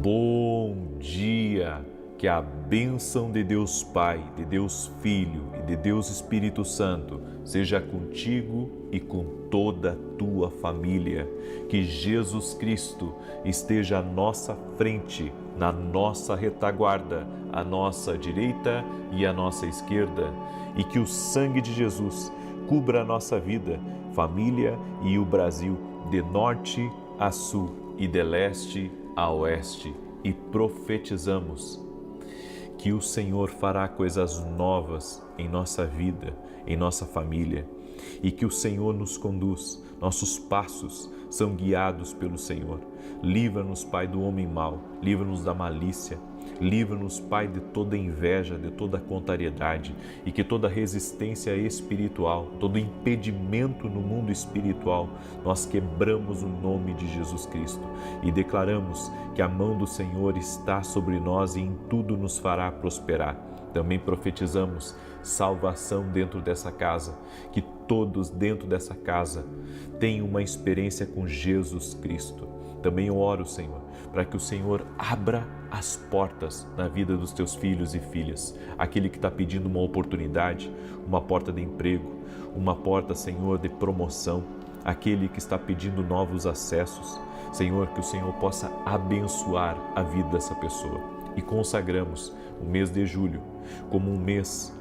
Bom dia! Que a bênção de Deus Pai, de Deus Filho e de Deus Espírito Santo seja contigo e com toda a tua família. Que Jesus Cristo esteja à nossa frente, na nossa retaguarda, à nossa direita e à nossa esquerda. E que o sangue de Jesus cubra a nossa vida, família e o Brasil, de norte a sul e de leste a oeste. E profetizamos que o Senhor fará coisas novas em nossa vida, em nossa família, e que o Senhor nos conduz. Nossos passos são guiados pelo Senhor. Livra-nos, Pai, do homem mau, livra-nos da malícia, livra-nos, Pai, de toda inveja, de toda contrariedade, e que toda resistência espiritual, todo impedimento no mundo espiritual, nós quebramos o nome de Jesus Cristo e declaramos que a mão do Senhor está sobre nós e em tudo nos fará prosperar. Também profetizamos salvação dentro dessa casa, que todos dentro dessa casa tenham uma experiência com Jesus Cristo. Também eu oro, Senhor, para que o Senhor abra as portas na vida dos teus filhos e filhas. Aquele que está pedindo uma oportunidade, uma porta de emprego, uma porta, Senhor, de promoção. Aquele que está pedindo novos acessos. Senhor, que o Senhor possa abençoar a vida dessa pessoa. E consagramos o mês de julho como um mês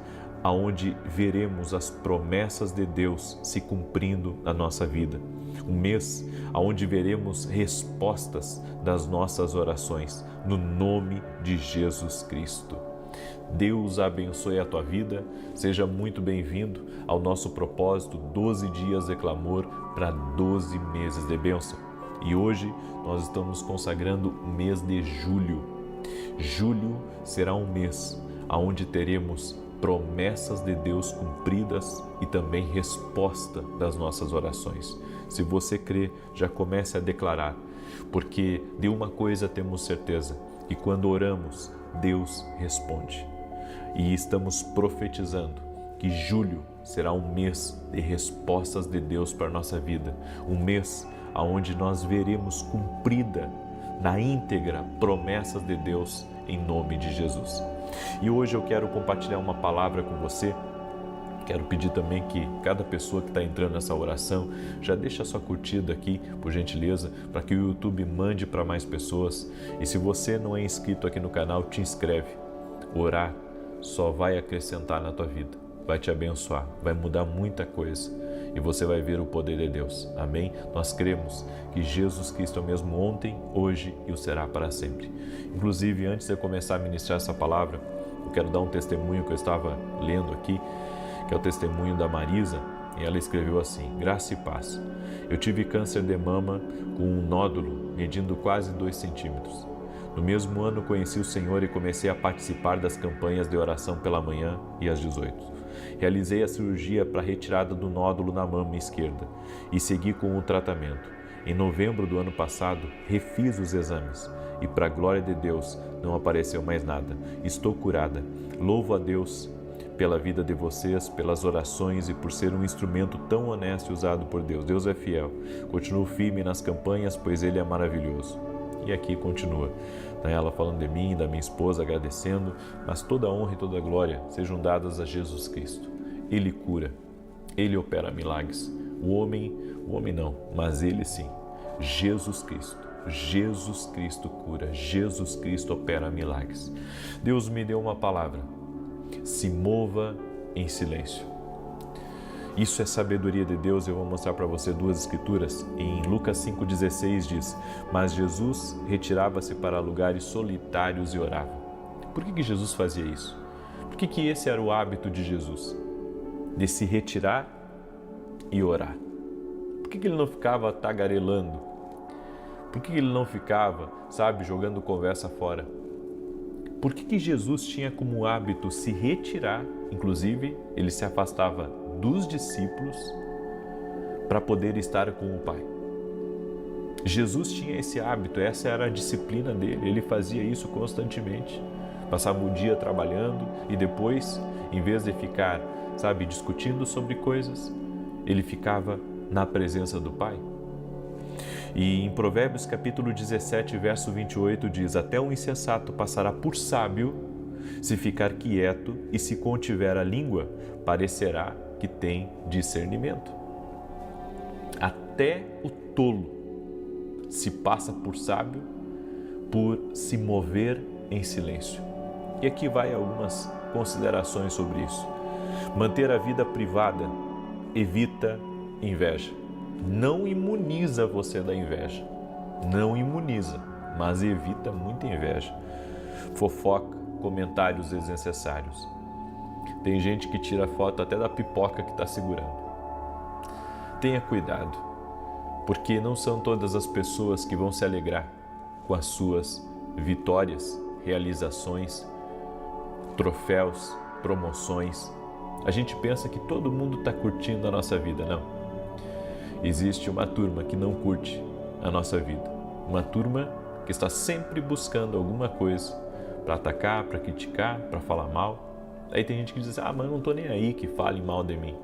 onde veremos as promessas de Deus se cumprindo na nossa vida. Um mês onde veremos respostas das nossas orações, no nome de Jesus Cristo. Deus abençoe a tua vida, seja muito bem-vindo ao nosso propósito 12 dias de clamor para 12 meses de bênção. E hoje nós estamos consagrando o mês de julho. Julho será um mês onde teremos promessas de Deus cumpridas e também resposta das nossas orações. Se você crê, já comece a declarar, porque de uma coisa temos certeza, que quando oramos, Deus responde. E estamos profetizando que julho será um mês de respostas de Deus para a nossa vida, um mês onde nós veremos cumprida na íntegra promessas de Deus em nome de Jesus. E hoje eu quero compartilhar uma palavra com você. Quero pedir também que cada pessoa que está entrando nessa oração já deixe a sua curtida aqui, por gentileza, para que o YouTube mande para mais pessoas. E se você não é inscrito aqui no canal, te inscreve. Orar só vai acrescentar na tua vida, vai te abençoar, vai mudar muita coisa e você vai ver o poder de Deus. Amém? Nós cremos que Jesus Cristo é o mesmo ontem, hoje e o será para sempre. Inclusive, antes de eu começar a ministrar essa palavra, eu quero dar um testemunho que eu estava lendo aqui, que é o testemunho da Marisa, e ela escreveu assim: graça e paz. Eu tive câncer de mama com um nódulo medindo quase 2 centímetros. No mesmo ano conheci o Senhor e comecei a participar das campanhas de oração pela manhã e às 18. Realizei a cirurgia para a retirada do nódulo na mama esquerda e segui com o tratamento. Em novembro do ano passado, refiz os exames e, para a glória de Deus, não apareceu mais nada. Estou curada. Louvo a Deus pela vida de vocês, pelas orações e por ser um instrumento tão honesto e usado por Deus. Deus é fiel. Continuo firme nas campanhas, pois Ele é maravilhoso. E aqui continua, ela falando de mim, da minha esposa, agradecendo, mas toda a honra e toda a glória sejam dadas a Jesus Cristo. Ele cura, Ele opera milagres. O homem não, mas Ele sim. Jesus Cristo cura, Jesus Cristo opera milagres. Deus me deu uma palavra: se mova em silêncio. Isso é sabedoria de Deus. Eu vou mostrar para você 2 escrituras. Em Lucas 5,16 diz: mas Jesus retirava-se para lugares solitários e orava. Por que Jesus fazia isso? Por que esse era o hábito de Jesus? De se retirar e orar. Por que ele não ficava tagarelando? Por que ele não ficava, jogando conversa fora? Por que Jesus tinha como hábito se retirar? Inclusive, ele se afastava dos discípulos para poder estar com o Pai. Jesus tinha esse hábito, essa era a disciplina dele, ele fazia isso constantemente. Passava o dia trabalhando e depois, em vez de ficar, discutindo sobre coisas, ele ficava na presença do Pai. E em Provérbios capítulo 17, verso 28 diz: até o insensato passará por sábio, se ficar quieto e se contiver a língua, parecerá que tem discernimento. Até o tolo se passa por sábio por se mover em silêncio. E aqui vai algumas considerações sobre isso. Manter a vida privada evita inveja. Não imuniza você da inveja. Não imuniza, mas evita muita inveja. Fofoca, comentários desnecessários. Tem gente que tira foto até da pipoca que está segurando. Tenha cuidado, porque não são todas as pessoas que vão se alegrar com as suas vitórias, realizações, troféus, promoções. A gente pensa que todo mundo está curtindo a nossa vida, não. Existe uma turma que não curte a nossa vida, uma turma que está sempre buscando alguma coisa para atacar, para criticar, para falar mal. Aí tem gente que diz assim, mas eu não estou nem aí que falem mal de mim.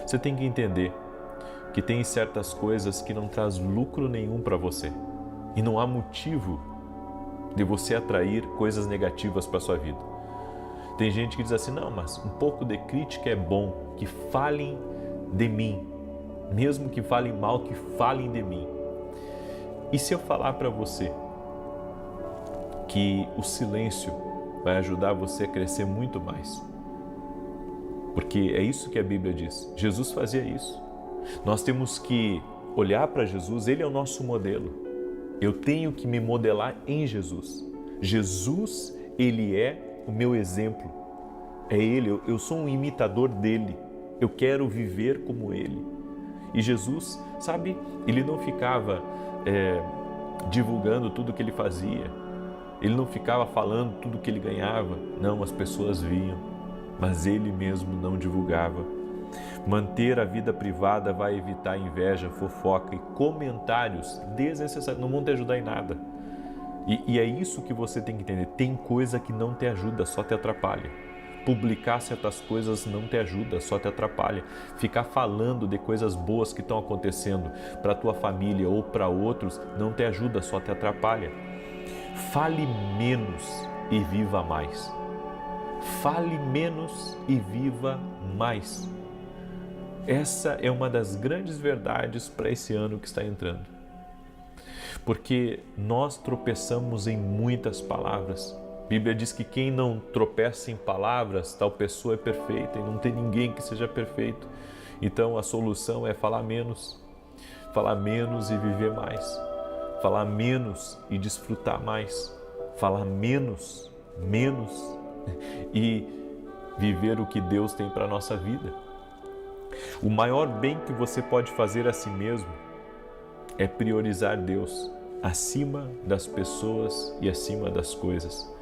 Você tem que entender que tem certas coisas que não traz lucro nenhum para você e não há motivo de você atrair coisas negativas para a sua vida. Tem gente que diz assim, não, mas um pouco de crítica é bom, que falem de mim. Mesmo que falem mal, que falem de mim. E se eu falar para você que o silêncio vai ajudar você a crescer muito mais? Porque é isso que a Bíblia diz. Jesus fazia isso. Nós temos que olhar para Jesus, Ele é o nosso modelo. Eu tenho que me modelar em Jesus. Jesus, Ele é o meu exemplo. É Ele, eu sou um imitador dEle. Eu quero viver como Ele. E Jesus, sabe, Ele não ficava divulgando tudo que Ele fazia. Ele não ficava falando tudo que Ele ganhava. Não, as pessoas viam, mas Ele mesmo não divulgava. Manter a vida privada vai evitar inveja, fofoca e comentários desnecessários. Não vão te ajudar em nada. E é isso que você tem que entender. Tem coisa que não te ajuda, só te atrapalha. Publicar certas coisas não te ajuda, só te atrapalha. Ficar falando de coisas boas que estão acontecendo para a tua família ou para outros não te ajuda, só te atrapalha. Fale menos e viva mais. Fale menos e viva mais. Essa é uma das grandes verdades para esse ano que está entrando. Porque nós tropeçamos em muitas palavras. A Bíblia diz que quem não tropeça em palavras, tal pessoa é perfeita e não tem ninguém que seja perfeito. Então a solução é falar menos e viver mais. Falar menos e desfrutar mais. Falar menos e viver o que Deus tem para a nossa vida. O maior bem que você pode fazer a si mesmo é priorizar Deus acima das pessoas e acima das coisas.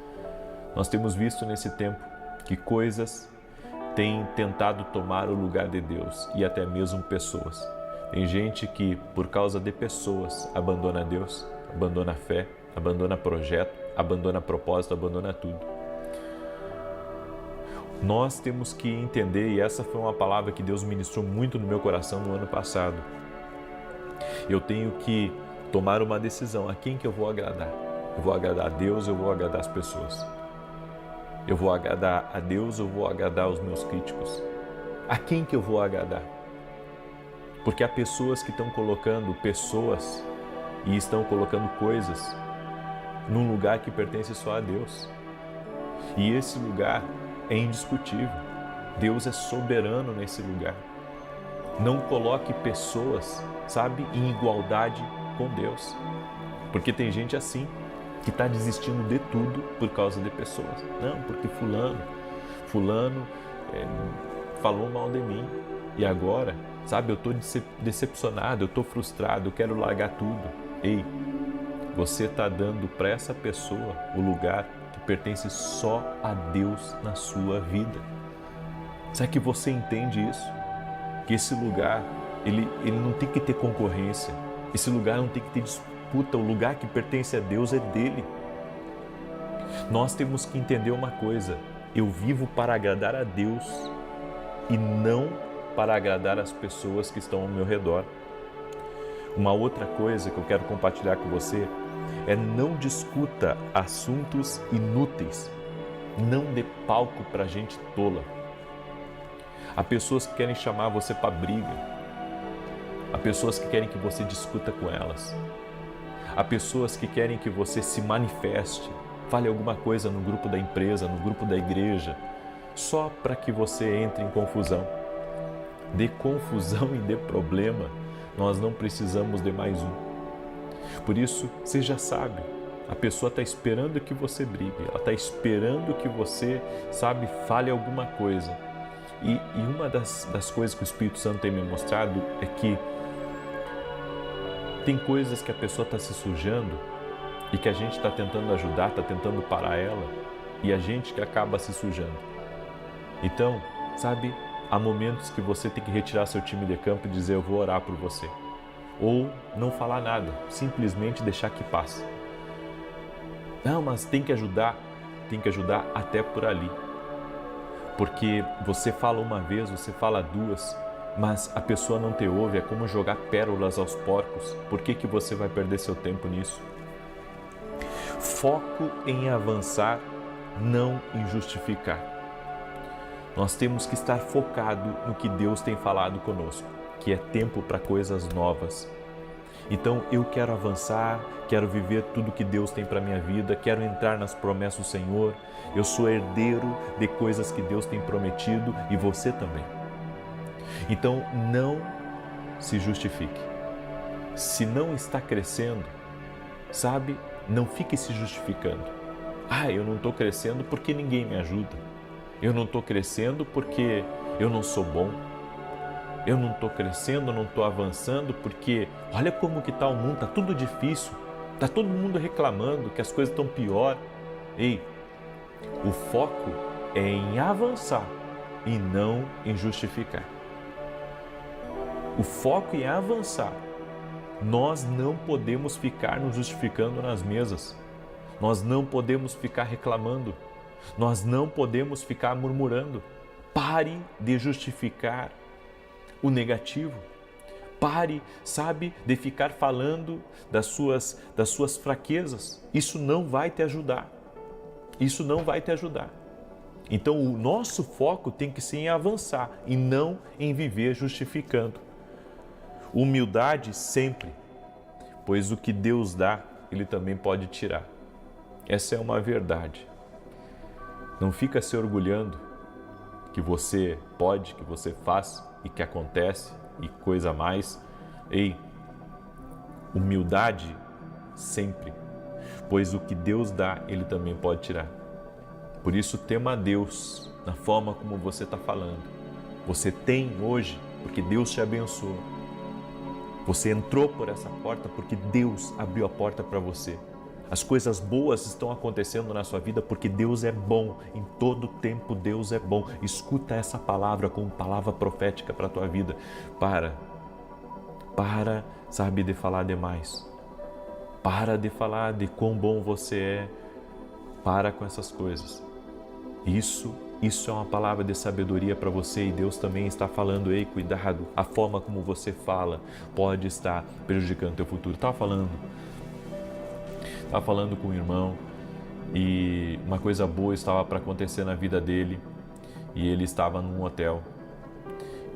Nós temos visto nesse tempo que coisas têm tentado tomar o lugar de Deus e até mesmo pessoas. Tem gente que, por causa de pessoas, abandona Deus, abandona a fé, abandona projeto, abandona propósito, abandona tudo. Nós temos que entender, e essa foi uma palavra que Deus ministrou muito no meu coração no ano passado. Eu tenho que tomar uma decisão. A quem que eu vou agradar? Eu vou agradar a Deus, eu vou agradar as pessoas. Eu vou agradar a Deus, eu vou agradar os meus críticos. A quem que eu vou agradar? Porque há pessoas que estão colocando pessoas e estão colocando coisas num lugar que pertence só a Deus. E esse lugar é indiscutível. Deus é soberano nesse lugar. Não coloque pessoas, sabe, em igualdade com Deus. Porque tem gente assim, que está desistindo de tudo por causa de pessoas. Não, porque fulano falou mal de mim. E agora, sabe, eu estou decepcionado, eu estou frustrado, eu quero largar tudo. Ei, você está dando para essa pessoa o lugar que pertence só a Deus na sua vida. Será que você entende isso? Que esse lugar, ele não tem que ter concorrência. Esse lugar não tem que ter disputa. O lugar que pertence a Deus é dele. Nós temos que entender uma coisa. Eu vivo para agradar a Deus e não para agradar as pessoas que estão ao meu redor. Uma outra coisa que eu quero compartilhar com você é: não discuta assuntos inúteis. Não dê palco para gente tola. Há pessoas que querem chamar você para briga. Há pessoas que querem que você discuta com elas. Há pessoas que querem que você se manifeste, fale alguma coisa no grupo da empresa, no grupo da igreja, só para que você entre em confusão. De confusão e de problema, nós não precisamos de mais um. Por isso, seja sábio. A pessoa está esperando que você brigue, ela está esperando que você, fale alguma coisa. E uma das coisas que o Espírito Santo tem me mostrado é que tem coisas que a pessoa está se sujando e que a gente está tentando ajudar, está tentando parar ela, e a gente que acaba se sujando. Então, há momentos que você tem que retirar seu time de campo e dizer: eu vou orar por você. Ou não falar nada, simplesmente deixar que passe. Não, mas tem que ajudar até por ali. Porque você fala uma vez, você fala duas, mas a pessoa não te ouve, é como jogar pérolas aos porcos. Por que você vai perder seu tempo nisso? Foco em avançar, não em justificar. Nós temos que estar focado no que Deus tem falado conosco, que é tempo para coisas novas. Então eu quero avançar, quero viver tudo que Deus tem para a minha vida, quero entrar nas promessas do Senhor, eu sou herdeiro de coisas que Deus tem prometido e você também. Então não se justifique. Se não está crescendo, não fique se justificando. Eu não estou crescendo porque ninguém me ajuda. Eu não estou crescendo porque eu não sou bom. Eu não estou crescendo, não estou avançando porque olha como que está o mundo, está tudo difícil, está todo mundo reclamando que as coisas estão pior. Ei, o foco é em avançar e não em justificar. O foco é avançar. Nós não podemos ficar nos justificando nas mesas. Nós não podemos ficar reclamando. Nós não podemos ficar murmurando. Pare de justificar o negativo. Pare, de ficar falando das suas fraquezas. Isso não vai te ajudar. Isso não vai te ajudar. Então o nosso foco tem que ser em avançar e não em viver justificando. Humildade sempre, pois o que Deus dá, Ele também pode tirar. Essa é uma verdade. Não fica se orgulhando que você pode, que você faz e que acontece e coisa mais. Ei, humildade sempre, pois o que Deus dá, Ele também pode tirar. Por isso, tema a Deus na forma como você está falando. Você tem hoje porque Deus te abençoou. Você entrou por essa porta porque Deus abriu a porta para você. As coisas boas estão acontecendo na sua vida porque Deus é bom. Em todo tempo Deus é bom. Escuta essa palavra como palavra profética para a tua vida. Para, de falar demais. Para de falar de quão bom você é. Para com essas coisas. Isso é uma palavra de sabedoria para você e Deus também está falando: ei, cuidado, a forma como você fala pode estar prejudicando o teu futuro. Estava falando com um irmão e uma coisa boa estava para acontecer na vida dele e ele estava num hotel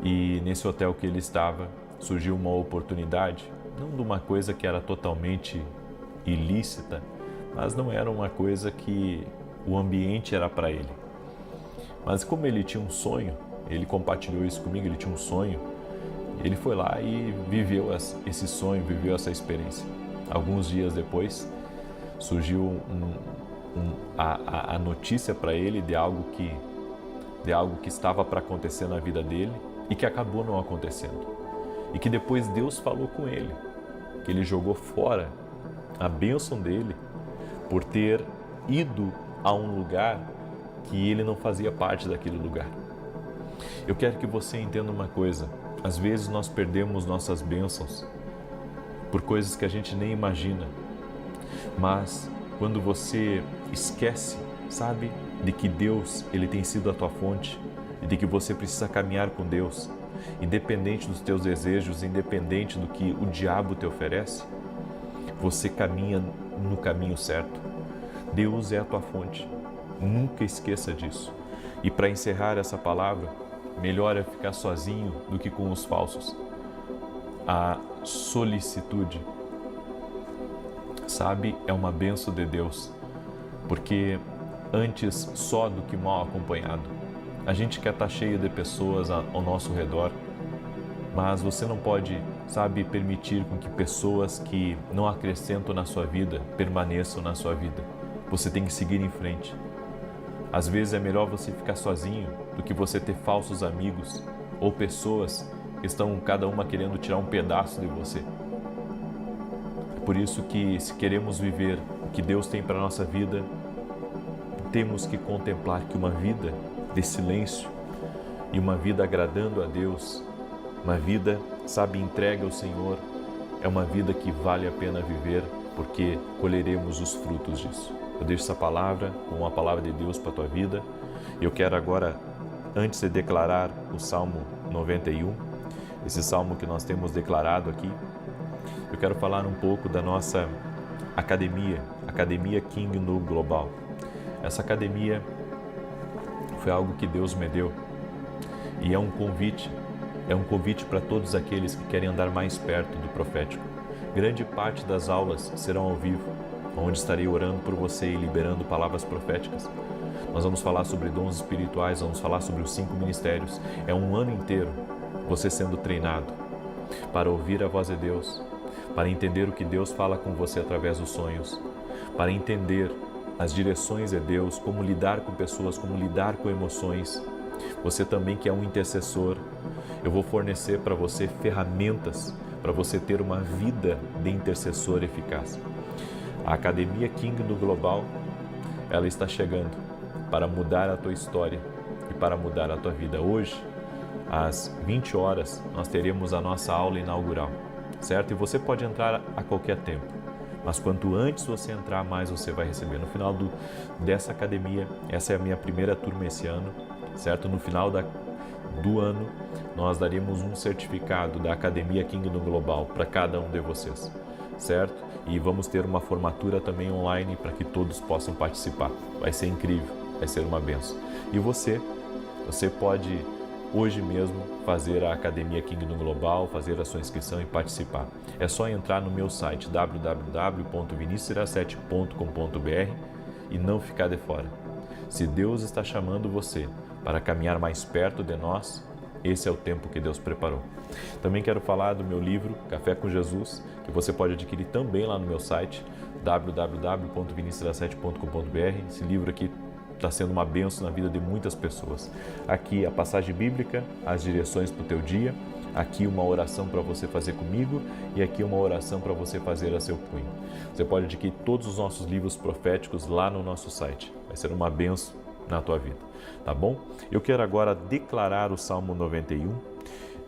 e nesse hotel que ele estava surgiu uma oportunidade, não de uma coisa que era totalmente ilícita, mas não era uma coisa que o ambiente era para ele. Mas como ele tinha um sonho, ele compartilhou isso comigo, ele tinha um sonho, ele foi lá e viveu esse sonho, viveu essa experiência. Alguns dias depois, surgiu a notícia para ele de algo que estava para acontecer na vida dele e que acabou não acontecendo. E que depois Deus falou com ele, que ele jogou fora a bênção dele por ter ido a um lugar que ele não fazia parte daquele lugar. Eu quero que você entenda uma coisa: às vezes nós perdemos nossas bênçãos por coisas que a gente nem imagina, mas quando você esquece, de que Deus, Ele tem sido a tua fonte e de que você precisa caminhar com Deus, independente dos teus desejos, independente do que o diabo te oferece, você caminha no caminho certo. Deus é a tua fonte. Nunca esqueça disso. E para encerrar essa palavra, melhor é ficar sozinho do que com os falsos. A solicitude, sabe, é uma bênção de Deus, porque antes só do que mal acompanhado. A gente quer estar cheio de pessoas ao nosso redor, mas você não pode, sabe, permitir com que pessoas que não acrescentam na sua vida permaneçam na sua vida. Você tem que seguir em frente. Às vezes é melhor você ficar sozinho do que você ter falsos amigos ou pessoas que estão cada uma querendo tirar um pedaço de você. É por isso que, se queremos viver o que Deus tem para a nossa vida, temos que contemplar que uma vida de silêncio e uma vida agradando a Deus, uma vida, sabe, entregue ao Senhor, é uma vida que vale a pena viver, porque colheremos os frutos disso. Eu deixo essa palavra como uma palavra de Deus para a tua vida. Eu quero agora, antes de declarar o Salmo 91, esse salmo que nós temos declarado aqui, eu quero falar um pouco da nossa Academia King no Global. Essa academia foi algo que Deus me deu e é um convite para todos aqueles que querem andar mais perto do profético. Grande parte das aulas serão ao vivo, onde estarei orando por você e liberando palavras proféticas. Nós vamos falar sobre dons espirituais, vamos falar sobre os 5 ministérios. É um ano inteiro você sendo treinado para ouvir a voz de Deus, para entender o que Deus fala com você através dos sonhos, para entender as direções de Deus, como lidar com pessoas, como lidar com emoções. Você também que é um intercessor, eu vou fornecer para você ferramentas para você ter uma vida de intercessor eficaz. A Academia King do Global, ela está chegando para mudar a tua história e para mudar a tua vida. Hoje, às 20 horas, nós teremos a nossa aula inaugural, certo? E você pode entrar a qualquer tempo, mas quanto antes você entrar, mais você vai receber. No final dessa academia, essa é a minha primeira turma esse ano, certo? No final do ano, nós daremos um certificado da Academia King no Global para cada um de vocês, certo? E vamos ter uma formatura também online para que todos possam participar. Vai ser incrível, vai ser uma bênção. E você pode hoje mesmo fazer a Academia King no Global, fazer a sua inscrição e participar. É só entrar no meu site www.vinicius17.com.br e não ficar de fora. Se Deus está chamando você para caminhar mais perto de nós, esse é o tempo que Deus preparou. Também quero falar do meu livro, Café com Jesus, que você pode adquirir também lá no meu site, www.vinicius17.com.br. Esse livro aqui está sendo uma bênção na vida de muitas pessoas. Aqui a passagem bíblica, as direções para o teu dia, aqui uma oração para você fazer comigo e aqui uma oração para você fazer a seu punho. Você pode adquirir todos os nossos livros proféticos lá no nosso site. Vai ser uma bênção na tua vida, tá bom? Eu quero agora declarar o Salmo 91.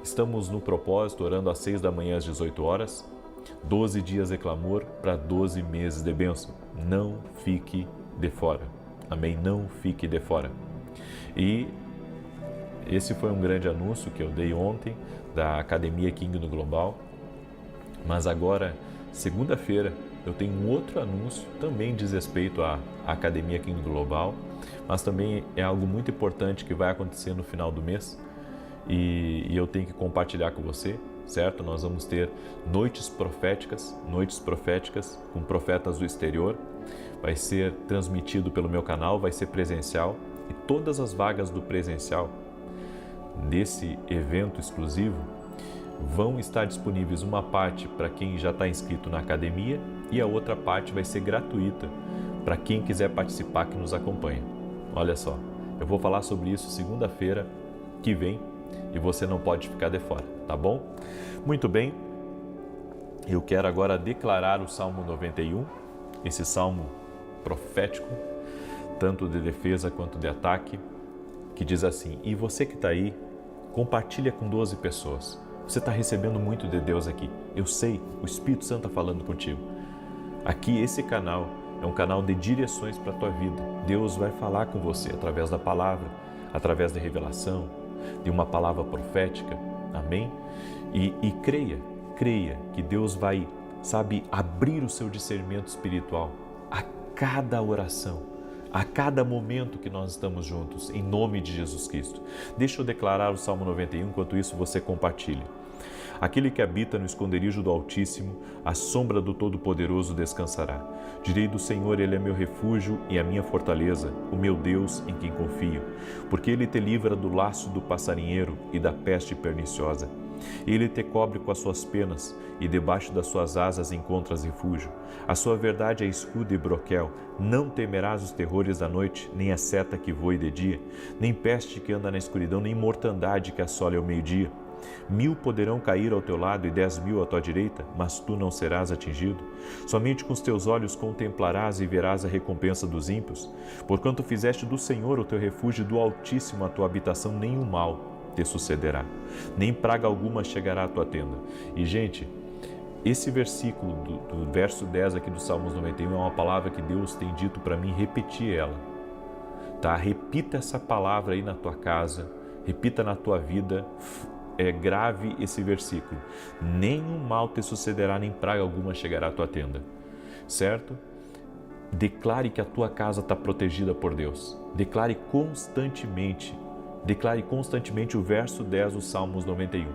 Estamos no propósito, orando às 6 da manhã às 18 horas. 12 dias de clamor para 12 meses de bênção. Não fique de fora. Amém? Não fique de fora. E esse foi um grande anúncio que eu dei ontem da Academia King no Global. Mas agora, segunda-feira, eu tenho um outro anúncio, também diz respeito à Academia King Global, mas também é algo muito importante que vai acontecer no final do mês e eu tenho que compartilhar com você, certo? Nós vamos ter noites proféticas com profetas do exterior. Vai ser transmitido pelo meu canal, vai ser presencial e todas as vagas do presencial desse evento exclusivo vão estar disponíveis, uma parte para quem já está inscrito na academia e a outra parte vai ser gratuita para quem quiser participar, que nos acompanha. Olha só, eu vou falar sobre isso segunda-feira que vem e você não pode ficar de fora, tá bom? Muito bem, eu quero agora declarar o Salmo 91, esse salmo profético, tanto de defesa quanto de ataque, que diz assim: e você que está aí, compartilha com 12 pessoas. Você está recebendo muito de Deus aqui. Eu sei, o Espírito Santo está falando contigo. Aqui, esse canal é um canal de direções para a tua vida. Deus vai falar com você através da palavra, através da revelação, de uma palavra profética. Amém? E creia que Deus vai, abrir o seu discernimento espiritual a cada oração, a cada momento que nós estamos juntos, em nome de Jesus Cristo. Deixa eu declarar o Salmo 91, enquanto isso você compartilha. Aquele que habita no esconderijo do Altíssimo, à sombra do Todo-Poderoso descansará. Direi do Senhor, Ele é meu refúgio e a minha fortaleza, o meu Deus em quem confio. Porque Ele te livra do laço do passarinheiro e da peste perniciosa. Ele te cobre com as suas penas e debaixo das suas asas encontras refúgio. A sua verdade é escudo e broquel. Não temerás os terrores da noite, nem a seta que voe de dia, nem peste que anda na escuridão, nem mortandade que assole ao meio-dia. 1000 poderão cair ao teu lado e 10.000 à tua direita, mas tu não serás atingido. Somente com os teus olhos contemplarás e verás a recompensa dos ímpios. Porquanto fizeste do Senhor o teu refúgio, do Altíssimo a tua habitação, nenhum mal te sucederá, nem praga alguma chegará à tua tenda. E, gente, esse versículo do verso 10 aqui do Salmos 91 é uma palavra que Deus tem dito para mim repetir ela. Tá? Repita essa palavra aí na tua casa, repita na tua vida. Grave esse versículo. Nenhum mal te sucederá, nem praga alguma chegará à tua tenda. Certo? Declare que a tua casa está protegida por Deus. Declare constantemente o verso 10 do Salmos 91.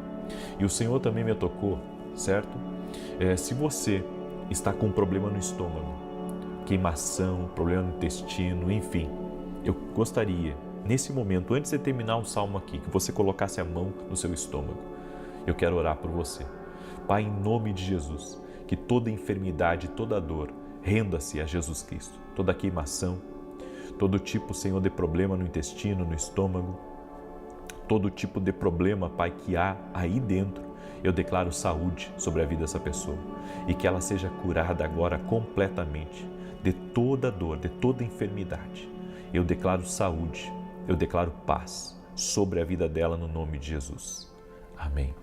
E o Senhor também me tocou, certo? Se você está com um problema no estômago, queimação, problema no intestino, enfim, eu gostaria, nesse momento, antes de terminar o salmo aqui, que você colocasse a mão no seu estômago. Eu quero orar por você. Pai, em nome de Jesus, que toda enfermidade, toda dor, renda-se a Jesus Cristo. Toda queimação, todo tipo, Senhor, de problema no intestino, no estômago, todo tipo de problema, Pai, que há aí dentro, eu declaro saúde sobre a vida dessa pessoa e que ela seja curada agora completamente de toda dor, de toda enfermidade. Eu declaro saúde. Eu declaro paz sobre a vida dela no nome de Jesus. Amém.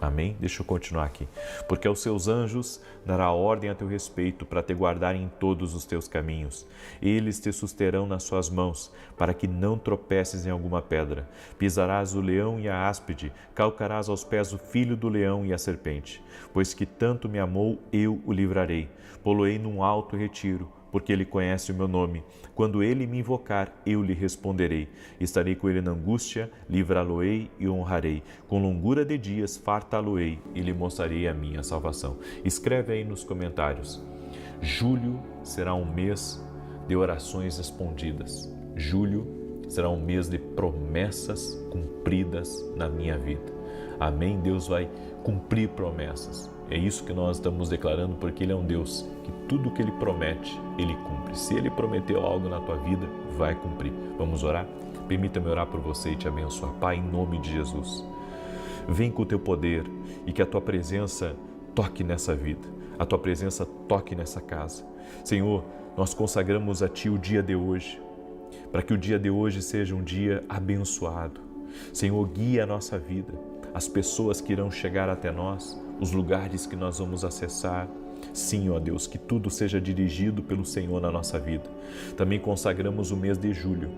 Amém? Deixa eu continuar aqui. Porque aos seus anjos dará ordem a teu respeito para te guardarem em todos os teus caminhos. Eles te susterão nas suas mãos, para que não tropeces em alguma pedra. Pisarás o leão e a áspide, calcarás aos pés o filho do leão e a serpente. Pois que tanto me amou, eu o livrarei. Pô-lo-ei num alto retiro, porque ele conhece o meu nome. Quando ele me invocar, eu lhe responderei. Estarei com ele na angústia, livrá-lo-ei e honrarei. Com longura de dias, fartá-lo-ei e lhe mostrarei a minha salvação. Escreve aí nos comentários. Julho será um mês de orações respondidas. Julho será um mês de promessas cumpridas na minha vida. Amém? Deus vai cumprir promessas. É isso que nós estamos declarando, porque Ele é um Deus que tudo que Ele promete, Ele cumpre. Se Ele prometeu algo na tua vida, vai cumprir. Vamos orar? Permita-me orar por você e te abençoar. Pai, em nome de Jesus, vem com o teu poder e que a tua presença toque nessa vida, a tua presença toque nessa casa. Senhor, nós consagramos a Ti o dia de hoje, para que o dia de hoje seja um dia abençoado. Senhor, guia a nossa vida, as pessoas que irão chegar até nós, os lugares que nós vamos acessar. Sim, ó Deus, que tudo seja dirigido pelo Senhor na nossa vida. Também consagramos o mês de julho,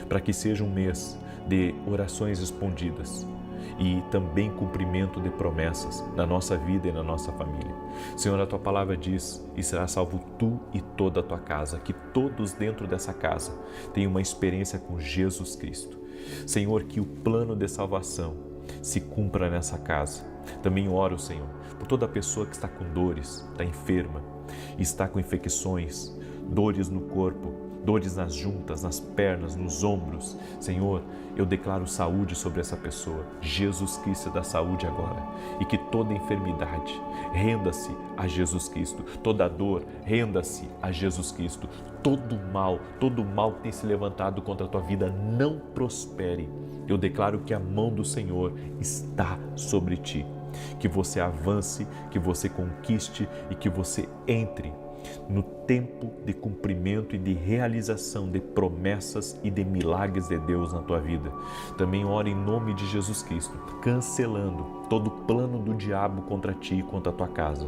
para que seja um mês de orações respondidas e também cumprimento de promessas na nossa vida e na nossa família. Senhor, a Tua palavra diz, e será salvo Tu e toda a Tua casa, que todos dentro dessa casa tenham uma experiência com Jesus Cristo. Senhor, que o plano de salvação se cumpra nessa casa. Também oro, Senhor, por toda pessoa que está com dores, está enferma, está com infecções, dores no corpo, dores nas juntas, nas pernas, nos ombros. Senhor, eu declaro saúde sobre essa pessoa. Jesus Cristo dá saúde agora. E que toda enfermidade renda-se a Jesus Cristo. Toda dor renda-se a Jesus Cristo. Todo mal que tem se levantado contra a tua vida não prospere. Eu declaro que a mão do Senhor está sobre ti. Que você avance, que você conquiste e que você entre no tempo de cumprimento e de realização de promessas e de milagres de Deus na tua vida. Também oro em nome de Jesus Cristo, cancelando todo o plano do diabo contra ti e contra a tua casa.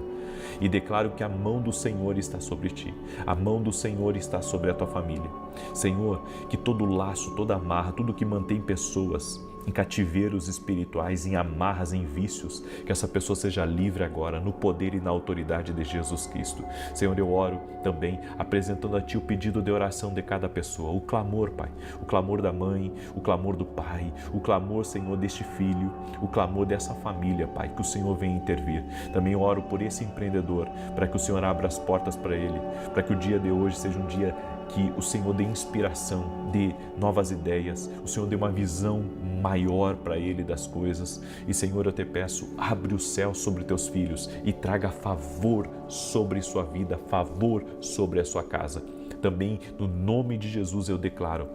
E declaro que a mão do Senhor está sobre ti, a mão do Senhor está sobre a tua família. Senhor, que todo laço, toda amarra, tudo que mantém pessoas em cativeiros espirituais, em amarras, em vícios, que essa pessoa seja livre agora, no poder e na autoridade de Jesus Cristo. Senhor, eu oro também apresentando a Ti o pedido de oração de cada pessoa, o clamor, Pai, o clamor da mãe, o clamor do pai, o clamor, Senhor, deste filho, o clamor dessa família, Pai, que o Senhor venha intervir. Também oro por esse empreendedor, para que o Senhor abra as portas para ele, para que o dia de hoje seja um dia que o Senhor dê inspiração, dê novas ideias, o Senhor dê uma visão maior para ele das coisas. E, Senhor, eu te peço, abre o céu sobre teus filhos e traga favor sobre sua vida, favor sobre a sua casa. Também, no nome de Jesus, eu declaro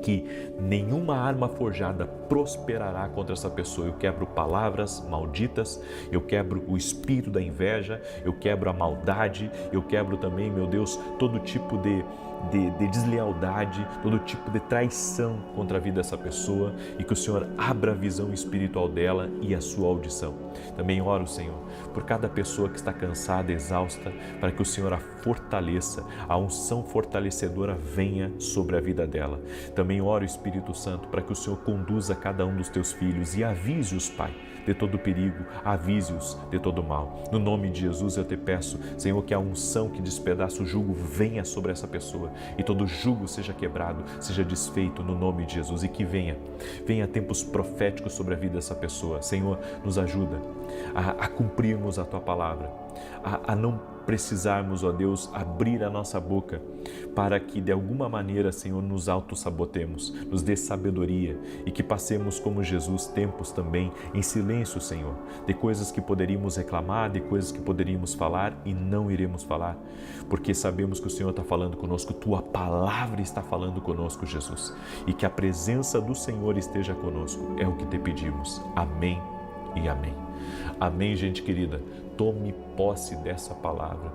que nenhuma arma forjada prosperará contra essa pessoa. Eu quebro palavras malditas, eu quebro o espírito da inveja, eu quebro a maldade, eu quebro também, meu Deus, todo tipo de deslealdade, todo tipo de traição contra a vida dessa pessoa, e que o Senhor abra a visão espiritual dela e a sua audição. Também oro, Senhor, por cada pessoa que está cansada, exausta, para que o Senhor a fortaleça, a unção fortalecedora venha sobre a vida dela. Também oro, Espírito Santo, para que o Senhor conduza cada um dos teus filhos e avise-os, Pai, de todo perigo, avise-os de todo mal. No nome de Jesus eu te peço, Senhor, que a unção que despedaça o jugo venha sobre essa pessoa e todo jugo seja quebrado, seja desfeito no nome de Jesus, e que venha tempos proféticos sobre a vida dessa pessoa. Senhor, nos ajuda a cumprirmos a Tua palavra, a não precisarmos, ó Deus, abrir a nossa boca para que de alguma maneira, Senhor, nos autossabotemos, nos dê sabedoria e que passemos como Jesus tempos também em silêncio, Senhor, de coisas que poderíamos reclamar, de coisas que poderíamos falar e não iremos falar, porque sabemos que o Senhor está falando conosco, Tua palavra está falando conosco, Jesus, e que a presença do Senhor esteja conosco, é o que te pedimos. Amém e amém. Amém, gente querida. Tome posse dessa palavra,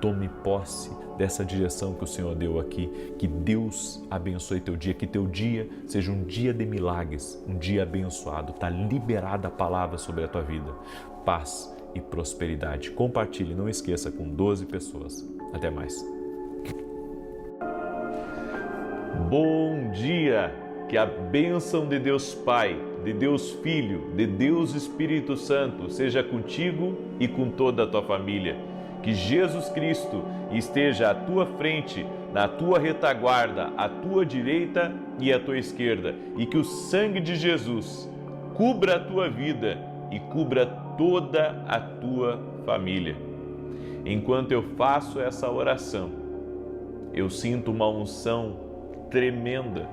tome posse dessa direção que o Senhor deu aqui. Que Deus abençoe teu dia, que teu dia seja um dia de milagres, um dia abençoado. Está liberada a palavra sobre a tua vida. Paz e prosperidade. Compartilhe, não esqueça, com 12 pessoas. Até mais. Bom dia! Que a bênção de Deus Pai, de Deus Filho, de Deus Espírito Santo seja contigo e com toda a tua família. Que Jesus Cristo esteja à tua frente, na tua retaguarda, à tua direita e à tua esquerda. E que o sangue de Jesus cubra a tua vida e cubra toda a tua família. Enquanto eu faço essa oração, eu sinto uma unção tremenda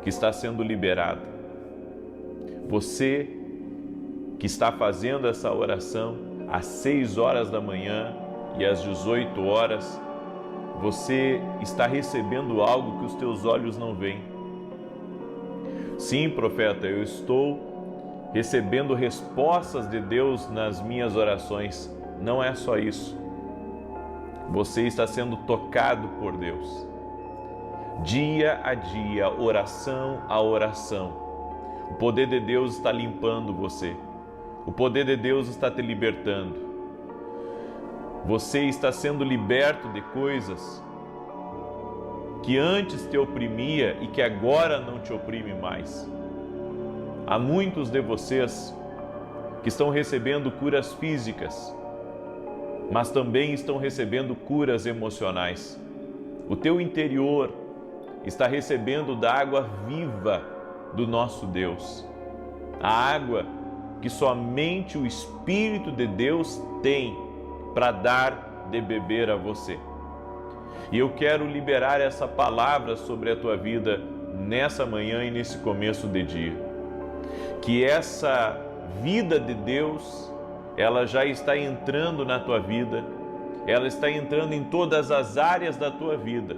que está sendo liberada. Você que está fazendo essa oração às 6 horas da manhã e às 18 horas, você está recebendo algo que os teus olhos não veem. Sim, profeta, eu estou recebendo respostas de Deus nas minhas orações. Não é só isso. Você está sendo tocado por Deus. Dia a dia, oração a oração. O poder de Deus está limpando você. O poder de Deus está te libertando. Você está sendo liberto de coisas que antes te oprimia e que agora não te oprime mais. Há muitos de vocês que estão recebendo curas físicas, mas também estão recebendo curas emocionais. O teu interior está recebendo da água viva do nosso Deus. A água que somente o Espírito de Deus tem para dar de beber a você. E eu quero liberar essa palavra sobre a tua vida nessa manhã e nesse começo de dia. Que essa vida de Deus, ela já está entrando na tua vida, ela está entrando em todas as áreas da tua vida,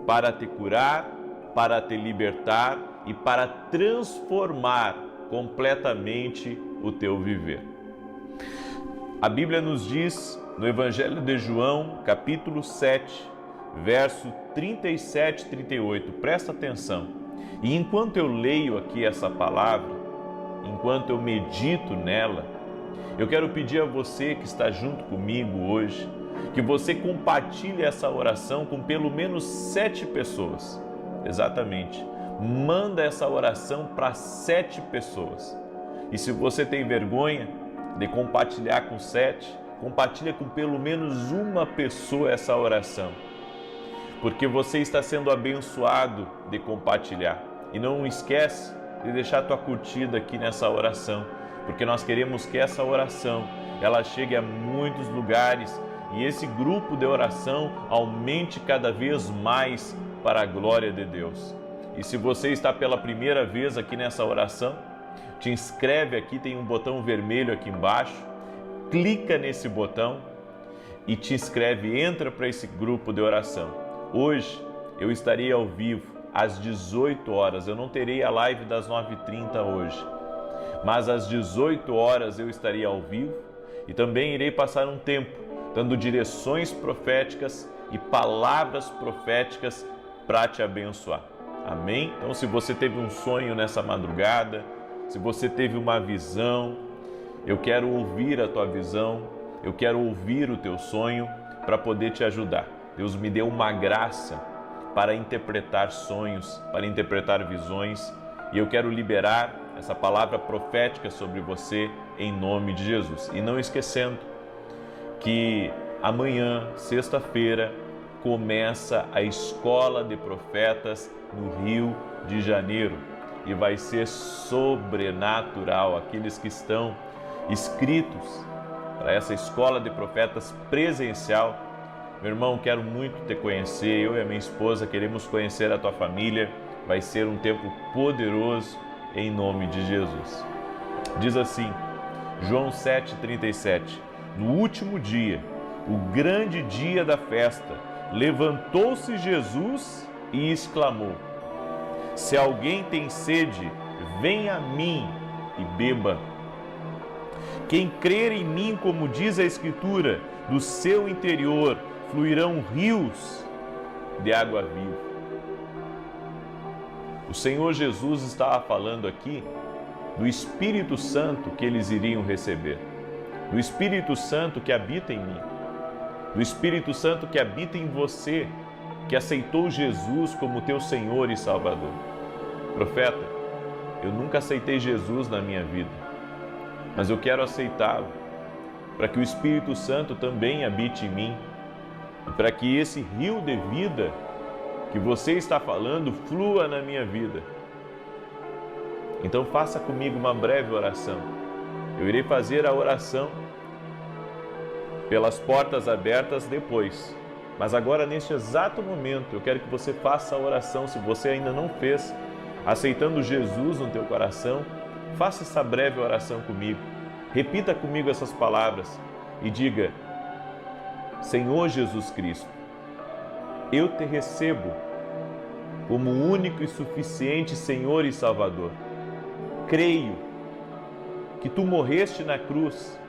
para te curar, para te libertar e para transformar completamente o teu viver. A Bíblia nos diz no Evangelho de João, capítulo 7, verso 37 e 38, presta atenção. E enquanto eu leio aqui essa palavra, enquanto eu medito nela, eu quero pedir a você que está junto comigo hoje, que você compartilhe essa oração com pelo menos 7 pessoas. exatamente. Manda essa oração para 7 pessoas. E se você tem vergonha de compartilhar com 7, compartilha com pelo menos uma pessoa essa oração. Porque você está sendo abençoado de compartilhar. E não esquece de deixar tua curtida aqui nessa oração, porque nós queremos que essa oração ela chegue a muitos lugares e esse grupo de oração aumente cada vez mais para a glória de Deus. E se você está pela primeira vez aqui nessa oração, te inscreve aqui, tem um botão vermelho aqui embaixo, clica nesse botão e te inscreve, entra para esse grupo de oração. Hoje eu estarei ao vivo às 18 horas, eu não terei a live das 9h30 hoje, mas às 18 horas eu estarei ao vivo e também irei passar um tempo dando direções proféticas e palavras proféticas para te abençoar. Amém? Então, se você teve um sonho nessa madrugada, se você teve uma visão, eu quero ouvir a tua visão, eu quero ouvir o teu sonho para poder te ajudar. Deus me deu uma graça para interpretar sonhos, para interpretar visões, e eu quero liberar essa palavra profética sobre você em nome de Jesus. E não esquecendo que amanhã, sexta-feira, começa a Escola de Profetas no Rio de Janeiro e vai ser sobrenatural. Aqueles que estão inscritos para essa Escola de Profetas presencial, meu irmão, quero muito te conhecer, eu e a minha esposa queremos conhecer a tua família, vai ser um tempo poderoso em nome de Jesus. Diz assim, João 7,37, no último dia, o grande dia da festa, levantou-se Jesus e exclamou, se alguém tem sede, venha a mim e beba. Quem crer em mim, como diz a Escritura, do seu interior fluirão rios de água viva. O Senhor Jesus estava falando aqui do Espírito Santo que eles iriam receber, do Espírito Santo que habita em mim, do Espírito Santo que habita em você, que aceitou Jesus como teu Senhor e Salvador. Profeta, eu nunca aceitei Jesus na minha vida, mas eu quero aceitá-lo, para que o Espírito Santo também habite em mim, e para que esse rio de vida que você está falando flua na minha vida. Então faça comigo uma breve oração. Eu irei fazer a oração pelas portas abertas depois. Mas agora, neste exato momento, eu quero que você faça a oração, se você ainda não fez, aceitando Jesus no teu coração, faça essa breve oração comigo. Repita comigo essas palavras e diga, Senhor Jesus Cristo, eu te recebo como único e suficiente Senhor e Salvador. Creio que tu morreste na cruz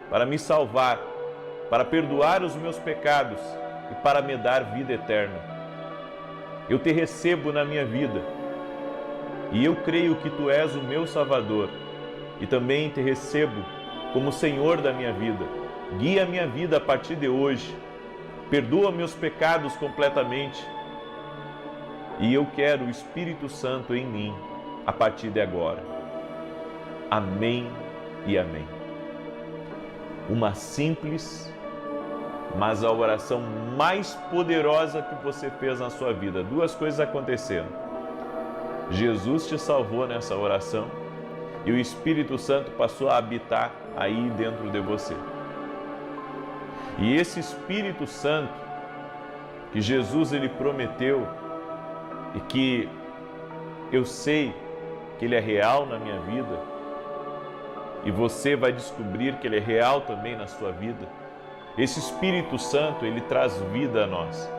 para me salvar, para perdoar os meus pecados e para me dar vida eterna. Eu te recebo na minha vida e eu creio que tu és o meu Salvador e também te recebo como Senhor da minha vida. Guia a minha vida a partir de hoje, perdoa meus pecados completamente e eu quero o Espírito Santo em mim a partir de agora. Amém e amém. Uma simples, mas a oração mais poderosa que você fez na sua vida. Duas coisas aconteceram. Jesus te salvou nessa oração e o Espírito Santo passou a habitar aí dentro de você. E esse Espírito Santo que Jesus ele prometeu e que eu sei que ele é real na minha vida e você vai descobrir que ele é real também na sua vida. Esse Espírito Santo, ele traz vida a nós.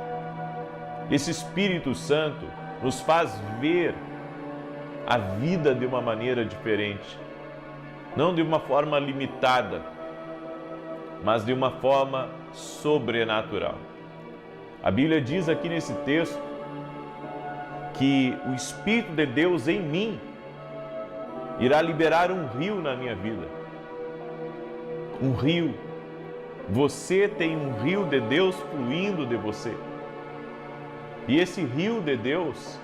Esse Espírito Santo nos faz ver a vida de uma maneira diferente, não de uma forma limitada, mas de uma forma sobrenatural. A Bíblia diz aqui nesse texto que o Espírito de Deus em mim irá liberar um rio na minha vida. Um rio. Você tem um rio de Deus fluindo de você. E esse rio de Deus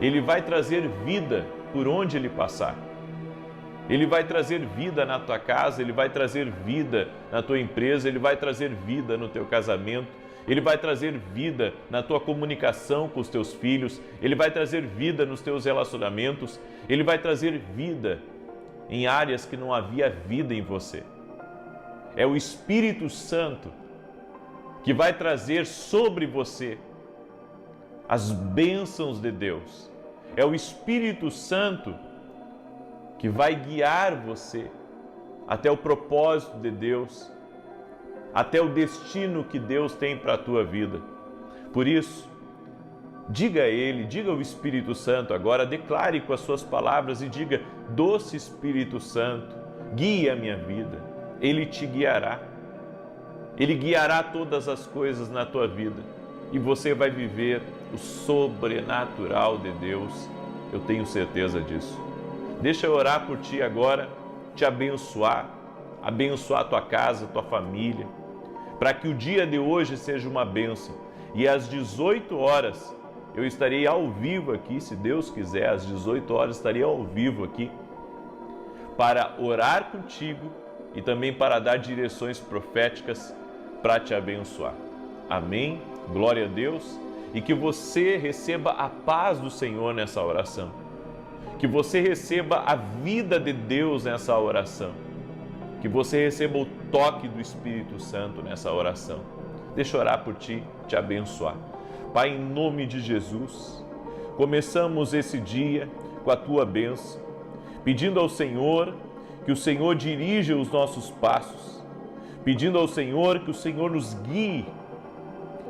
Ele vai trazer vida por onde ele passar. Ele vai trazer vida na tua casa, Ele vai trazer vida na tua empresa, Ele vai trazer vida no teu casamento, Ele vai trazer vida na tua comunicação com os teus filhos, Ele vai trazer vida nos teus relacionamentos, Ele vai trazer vida em áreas que não havia vida em você. É o Espírito Santo que vai trazer sobre você as bênçãos de Deus. É o Espírito Santo que vai guiar você até o propósito de Deus, até o destino que Deus tem para a tua vida. Por isso, diga a Ele, diga ao Espírito Santo agora, declare com as suas palavras e diga: doce Espírito Santo, guia a minha vida. Ele te guiará. Ele guiará todas as coisas na tua vida e você vai viver o sobrenatural de Deus. Eu tenho certeza disso. Deixa eu orar por ti agora, te abençoar a tua casa, a tua família, para que o dia de hoje seja uma bênção. E às 18 horas eu estarei ao vivo aqui, se Deus quiser, às 18 horas estarei ao vivo aqui para orar contigo e também para dar direções proféticas para te abençoar. Amém? Glória a Deus. E que você receba a paz do Senhor nessa oração. Que você receba a vida de Deus nessa oração. Que você receba o toque do Espírito Santo nessa oração. Deixa eu orar por ti, te abençoar. Pai, em nome de Jesus, começamos esse dia com a tua bênção, pedindo ao Senhor que o Senhor dirija os nossos passos, pedindo ao Senhor que o Senhor nos guie,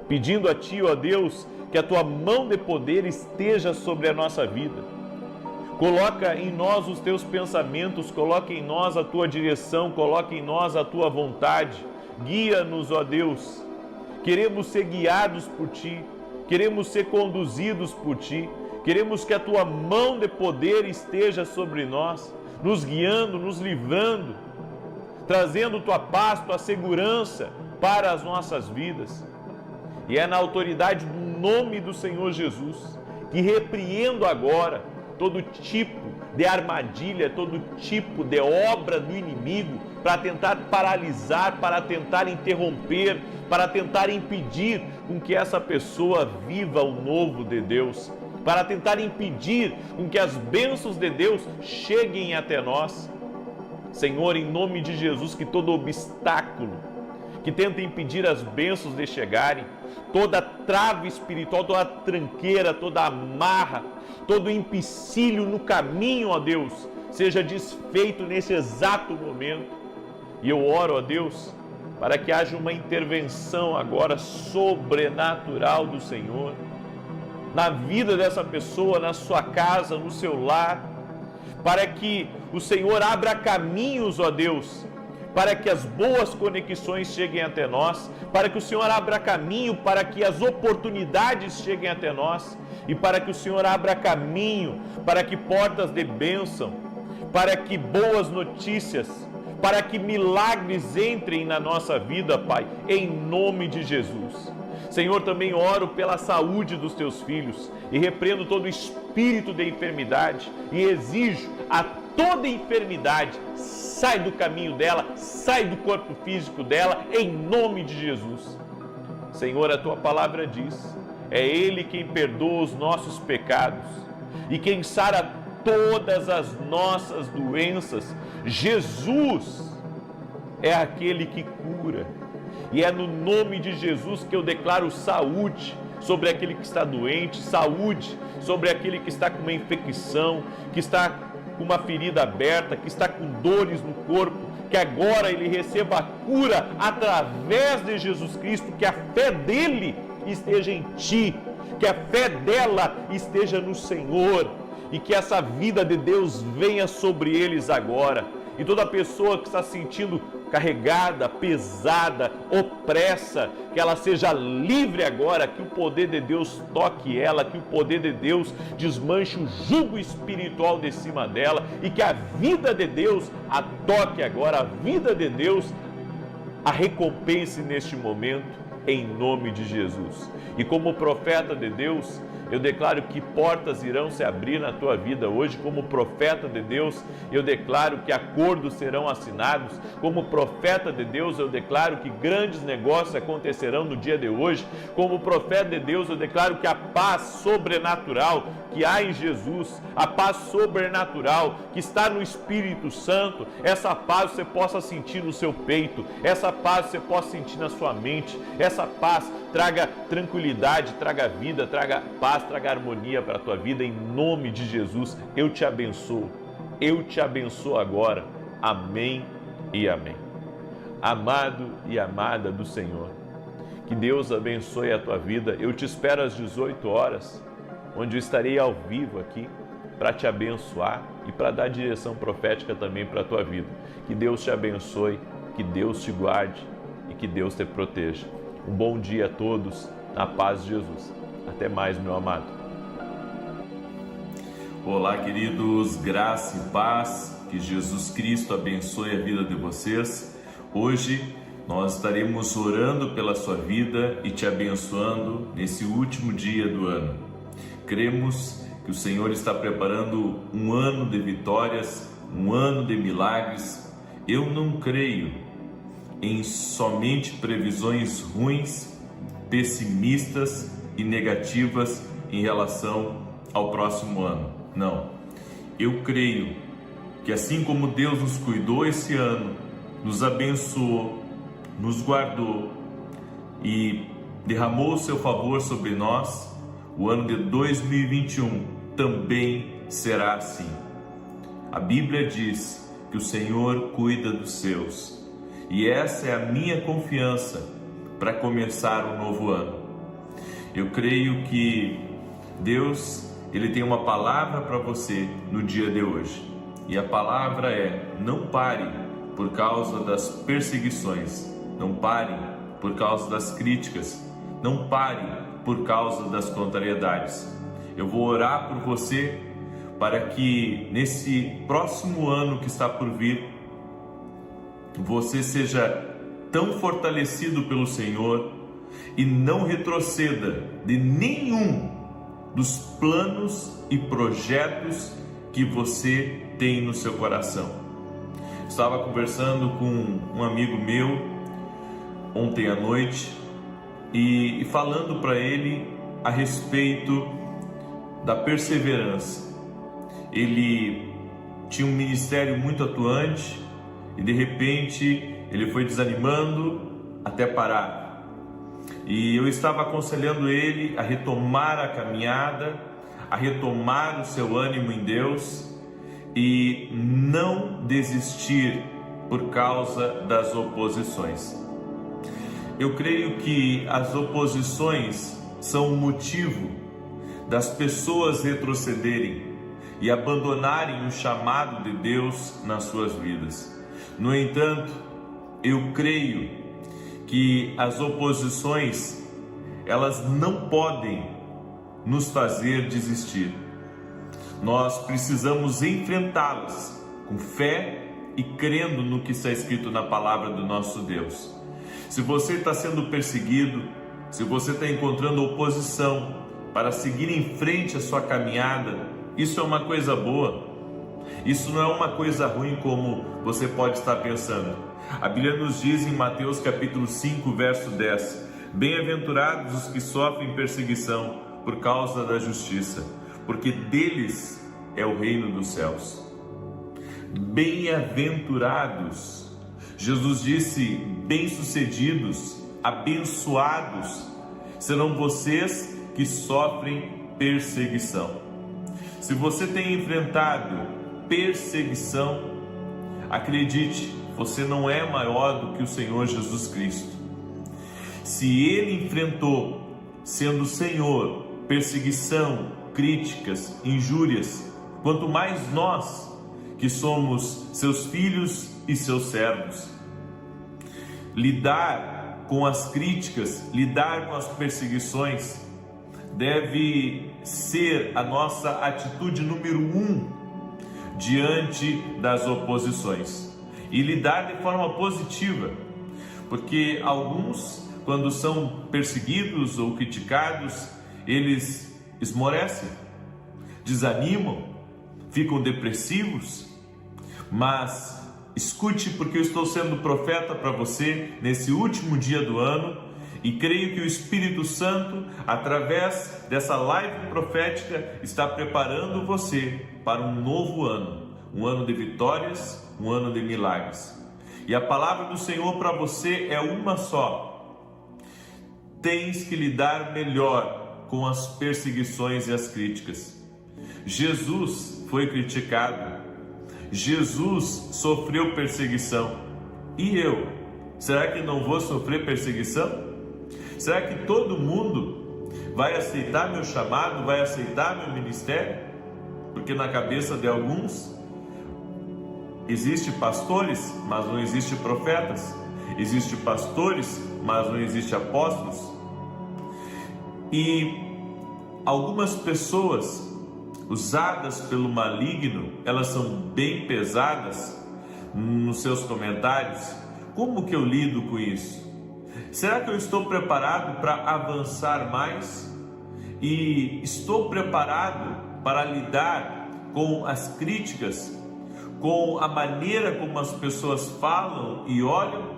pedindo a ti, ó Deus, que a tua mão de poder esteja sobre a nossa vida. Coloca em nós os teus pensamentos, coloca em nós a tua direção, coloca em nós a tua vontade. Guia-nos, ó Deus. Queremos ser guiados por ti, queremos ser conduzidos por ti, queremos que a tua mão de poder esteja sobre nós, nos guiando, nos livrando, trazendo tua paz, tua segurança para as nossas vidas. E é na autoridade do nome do Senhor Jesus que repreendo agora todo tipo de armadilha, todo tipo de obra do inimigo para tentar paralisar, para tentar interromper, para tentar impedir com que essa pessoa viva o novo de Deus, para tentar impedir com que as bênçãos de Deus cheguem até nós. Senhor, em nome de Jesus, que todo obstáculo que tenta impedir as bênçãos de chegarem, toda trava espiritual, toda tranqueira, toda amarra, todo empecilho no caminho, ó Deus, seja desfeito nesse exato momento. E eu oro, ó Deus, para que haja uma intervenção agora sobrenatural do Senhor na vida dessa pessoa, na sua casa, no seu lar, para que o Senhor abra caminhos, ó Deus, para que as boas conexões cheguem até nós, para que o Senhor abra caminho, para que as oportunidades cheguem até nós, e para que o Senhor abra caminho, para que portas de bênção, para que boas notícias, para que milagres entrem na nossa vida, Pai, em nome de Jesus. Senhor, também oro pela saúde dos teus filhos e repreendo todo espírito de enfermidade e exijo a toda enfermidade, sai do caminho dela, sai do corpo físico dela, em nome de Jesus. Senhor, a tua palavra diz, é Ele quem perdoa os nossos pecados e quem sara todas as nossas doenças. Jesus é aquele que cura. E é no nome de Jesus que eu declaro saúde sobre aquele que está doente, saúde sobre aquele que está com uma infecção, que está com uma ferida aberta, que está com dores no corpo, que agora ele receba a cura através de Jesus Cristo, que a fé dele esteja em ti, que a fé dela esteja no Senhor e que essa vida de Deus venha sobre eles agora. E toda pessoa que está se sentindo carregada, pesada, opressa, que ela seja livre agora, que o poder de Deus toque ela, que o poder de Deus desmanche o jugo espiritual de cima dela e que a vida de Deus a toque agora, a vida de Deus a recompense neste momento, em nome de Jesus. E como profeta de Deus, Eu declaro que portas irão se abrir na tua vida hoje. Como profeta de Deus, eu declaro que acordos serão assinados. Como profeta de Deus, eu declaro que grandes negócios acontecerão no dia de hoje. Como profeta de Deus, eu declaro que a paz sobrenatural que há em Jesus, a paz sobrenatural que está no Espírito Santo, essa paz você possa sentir no seu peito, essa paz você possa sentir na sua mente, essa paz traga tranquilidade, traga vida, traga paz, traga harmonia para a tua vida, em nome de Jesus. Eu te abençoo agora. Amém e amém. Amado e amada do Senhor, que Deus abençoe a tua vida. Eu te espero às 18 horas, onde eu estarei ao vivo aqui para te abençoar e para dar direção profética também para a tua vida. Que Deus te abençoe, que Deus te guarde e que Deus te proteja. Um bom dia a todos, na paz de Jesus. Até mais, meu amado. Olá, queridos, graça e paz, que Jesus Cristo abençoe a vida de vocês. Hoje nós estaremos orando pela sua vida e te abençoando nesse último dia do ano. Cremos que o Senhor está preparando um ano de vitórias, um ano de milagres. Eu não creio em somente previsões ruins, pessimistas e negativas em relação ao próximo ano. Não. Eu creio que assim como Deus nos cuidou esse ano, nos abençoou, nos guardou e derramou o seu favor sobre nós, o ano de 2021 também será assim. A Bíblia diz que o Senhor cuida dos seus, e essa é a minha confiança para começar um novo ano. Eu creio que Deus, Ele tem uma palavra para você no dia de hoje, e a palavra é: não pare por causa das perseguições, não pare por causa das críticas, não pare por causa das contrariedades. Eu vou orar por você para que nesse próximo ano que está por vir, você seja tão fortalecido pelo Senhor e não retroceda de nenhum dos planos e projetos que você tem no seu coração. Estava conversando com um amigo meu ontem à noite e falando para ele a respeito da perseverança. Ele tinha um ministério muito atuante e de repente ele foi desanimando até parar. E eu estava aconselhando ele a retomar a caminhada, a retomar o seu ânimo em Deus e não desistir por causa das oposições. Eu creio que as oposições são o motivo das pessoas retrocederem e abandonarem o chamado de Deus nas suas vidas. No entanto, eu creio que as oposições, elas não podem nos fazer desistir. Nós precisamos enfrentá-las com fé e crendo no que está escrito na palavra do nosso Deus. Se você está sendo perseguido, se você está encontrando oposição para seguir em frente a sua caminhada, isso é uma coisa boa. Isso não é uma coisa ruim como você pode estar pensando. A Bíblia nos diz em Mateus capítulo 5, verso 10: bem-aventurados os que sofrem perseguição por causa da justiça, porque deles é o reino dos céus. Bem-aventurados. Jesus disse: bem-sucedidos, abençoados serão vocês que sofrem perseguição. Se você tem enfrentado perseguição, acredite, você não é maior do que o Senhor Jesus Cristo. Se Ele enfrentou, sendo Senhor, perseguição, críticas, injúrias, quanto mais nós, que somos seus filhos e seus servos. Lidar com as críticas, lidar com as perseguições, deve ser a nossa atitude número 1 diante das oposições, e lidar de forma positiva, porque alguns, quando são perseguidos ou criticados, eles esmorecem, desanimam, ficam depressivos. Mas escute, porque eu estou sendo profeta para você nesse último dia do ano e creio que o Espírito Santo, através dessa live profética, está preparando você para um novo ano, um ano de vitórias, um ano de milagres. E a palavra do Senhor para você é uma só: tens que lidar melhor com as perseguições e as críticas. Jesus foi criticado, Jesus sofreu perseguição. E eu? Será que não vou sofrer perseguição? Será que todo mundo vai aceitar meu chamado, vai aceitar meu ministério? Porque na cabeça de alguns existe pastores, mas não existe profetas. Existe pastores, mas não existe apóstolos. E algumas pessoas usadas pelo maligno, elas são bem pesadas nos seus comentários. Como que eu lido com isso? Será que eu estou preparado para avançar mais? E estou preparado para lidar com as críticas, com a maneira como as pessoas falam e olham?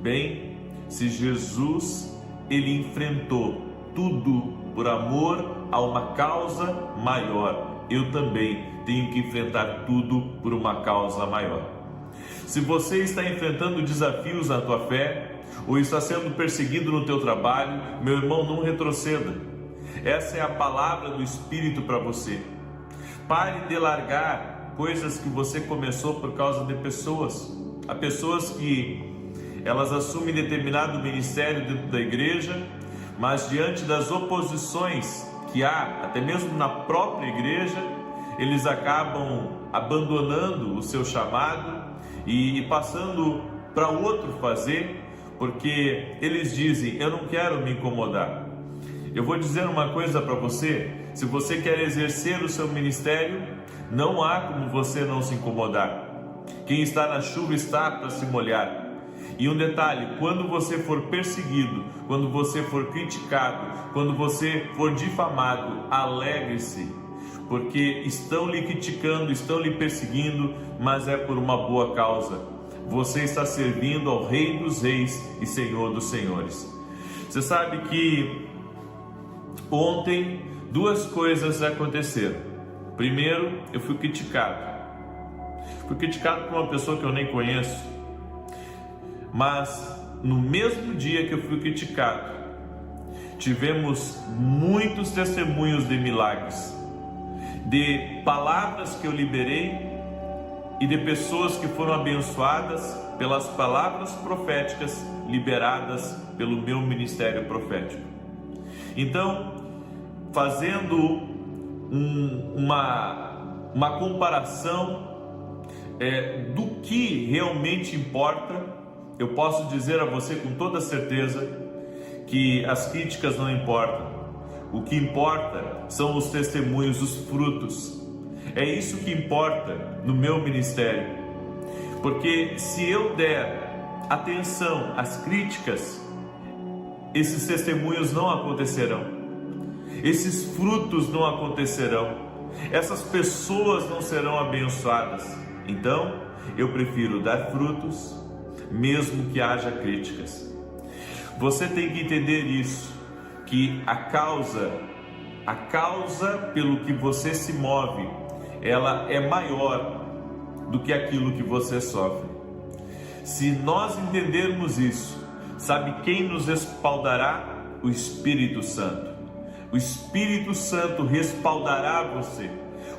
Bem, se Jesus, ele enfrentou tudo por amor a uma causa maior, eu também tenho que enfrentar tudo por uma causa maior. Se você está enfrentando desafios na tua fé, ou está sendo perseguido no teu trabalho, meu irmão, não retroceda. Essa é a palavra do Espírito para você. Pare de largar coisas que você começou por causa de pessoas. Há pessoas que elas assumem determinado ministério dentro da igreja, mas diante das oposições que há, até mesmo na própria igreja, eles acabam abandonando o seu chamado e passando para outro fazer, porque eles dizem: eu não quero me incomodar. Eu vou dizer uma coisa para você: se você quer exercer o seu ministério, não há como você não se incomodar. Quem está na chuva está para se molhar. E um detalhe: quando você for perseguido, quando você for criticado, quando você for difamado, alegre-se, porque estão lhe criticando, estão lhe perseguindo, mas é por uma boa causa. Você está servindo ao Rei dos Reis e Senhor dos Senhores. Você sabe que ontem duas coisas aconteceram. Primeiro, eu fui criticado. Fui criticado por uma pessoa que eu nem conheço. Mas no mesmo dia que eu fui criticado, tivemos muitos testemunhos de milagres, de palavras que eu liberei e de pessoas que foram abençoadas pelas palavras proféticas liberadas pelo meu ministério profético. Então, fazendo uma comparação do que realmente importa, eu posso dizer a você com toda certeza que as críticas não importam. O que importa são os testemunhos, os frutos. É isso que importa no meu ministério. Porque se eu der atenção às críticas, esses testemunhos não acontecerão. Esses frutos não acontecerão. Essas pessoas não serão abençoadas. Então, eu prefiro dar frutos, mesmo que haja críticas. Você tem que entender isso, que a causa pelo que você se move, ela é maior do que aquilo que você sofre. Se nós entendermos isso, sabe quem nos respaldará? O Espírito Santo. O Espírito Santo respaldará você.